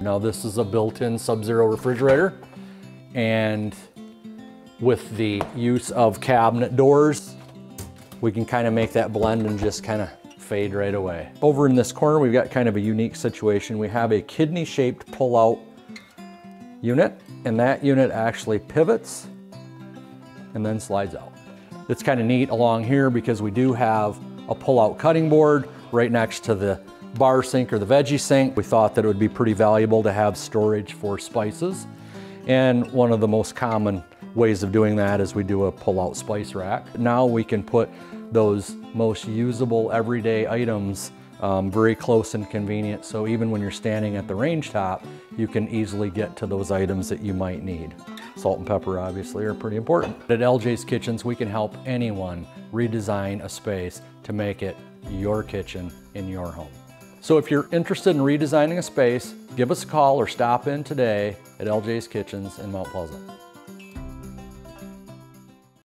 Now this is a built-in Sub-Zero refrigerator, and with the use of cabinet doors, we can kind of make that blend and just kind of fade right away. Over in this corner, we've got kind of a unique situation. We have a kidney-shaped pull-out unit, and that unit actually pivots and then slides out. It's kind of neat along here because we do have a pull-out cutting board right next to the bar sink or the veggie sink. We thought that it would be pretty valuable to have storage for spices. And one of the most common ways of doing that is we do a pull-out spice rack. Now we can put those most usable everyday items very close and convenient. So even when you're standing at the range top, you can easily get to those items that you might need. Salt and pepper obviously are pretty important. At LJ's Kitchens, we can help anyone redesign a space to make it your kitchen in your home. So if you're interested in redesigning a space, give us a call or stop in today at LJ's Kitchens in Mount Pleasant.